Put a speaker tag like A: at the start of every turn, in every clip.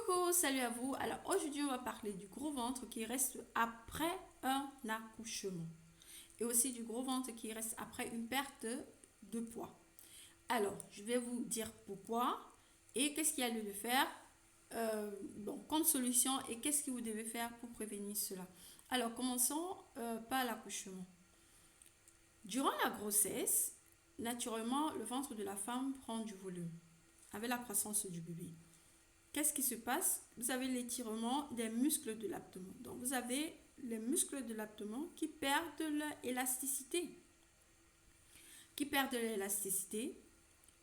A: Coucou, salut à vous. Alors aujourd'hui, on va parler du gros ventre qui reste après un accouchement et aussi du gros ventre qui reste après une perte de poids. Alors, je vais vous dire pourquoi et qu'est-ce qu'il y a lieu de faire comme solution et qu'est-ce que vous devez faire pour prévenir cela. Alors, commençons par l'accouchement. Durant la grossesse, naturellement, le ventre de la femme prend du volume avec la croissance du bébé. Qu'est-ce qui se passe? Vous avez l'étirement des muscles de l'abdomen. Donc, vous avez les muscles de l'abdomen qui perdent leur élasticité. Qui perdent l'élasticité.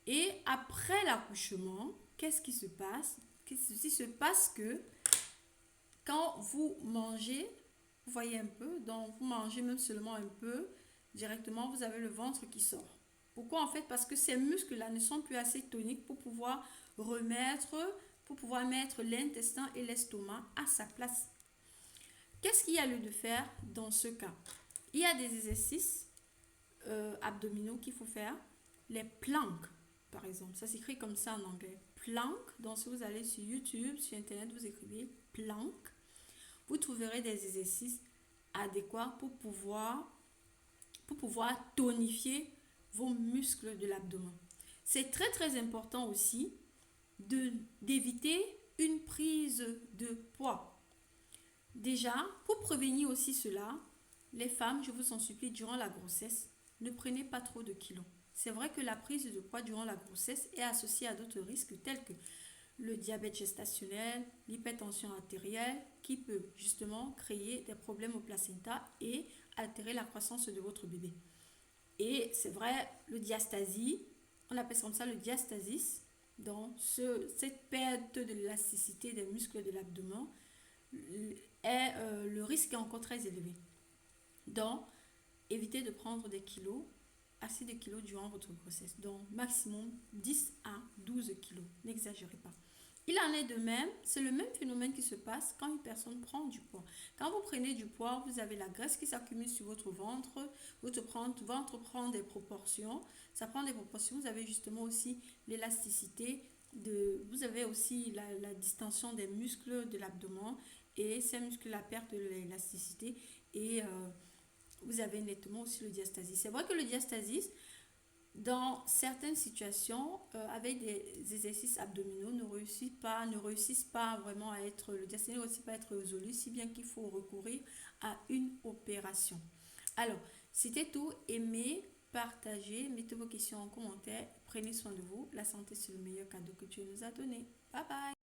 A: Et après l'accouchement, qu'est-ce qui se passe? Ceci se passe que quand vous mangez, vous voyez un peu, donc vous mangez même seulement un peu, directement, vous avez le ventre qui sort. Pourquoi en fait? Parce que ces muscles-là ne sont plus assez toniques pour pouvoir mettre l'intestin et l'estomac à sa place. Qu'est-ce qu'il y a lieu de faire dans ce cas? Il y a des exercices abdominaux qu'il faut faire. Les planques, par exemple. Ça s'écrit comme ça en anglais. Planques. Donc, si vous allez sur YouTube, sur Internet, vous écrivez planques. Vous trouverez des exercices adéquats pour pouvoir tonifier vos muscles de l'abdomen. C'est très très important aussi d'éviter une prise de poids. Déjà, pour prévenir aussi cela, les femmes, je vous en supplie, durant la grossesse, ne prenez pas trop de kilos. C'est vrai que la prise de poids durant la grossesse est associée à d'autres risques tels que le diabète gestationnel, l'hypertension artérielle, qui peut justement créer des problèmes au placenta et altérer la croissance de votre bébé. Et c'est vrai, le diastasie, on appelle comme ça le diastasis, donc cette perte de l'élasticité des muscles de l'abdomen, le risque est encore très élevé. Donc, évitez de prendre des kilos, assez de kilos durant votre grossesse. Donc, maximum 10 à 12 kilos. N'exagérez pas. Il en est de même, c'est le même phénomène qui se passe quand une personne prend du poids. Quand vous prenez du poids, vous avez la graisse qui s'accumule sur votre ventre, votre ventre prend des proportions, ça prend des proportions, vous avez justement aussi l'élasticité, vous avez aussi la distension des muscles de l'abdomen et ces muscles-là perdent de l'élasticité et vous avez nettement aussi le diastasis. C'est vrai que le diastasis, dans certaines situations, avec des exercices abdominaux, ne réussissent pas vraiment à être, le diastasis ne réussit pas à être résolu, si bien qu'il faut recourir à une opération. Alors, c'était tout. Aimez, partagez, mettez vos questions en commentaire, prenez soin de vous. La santé, c'est le meilleur cadeau que Dieu nous a donné. Bye bye!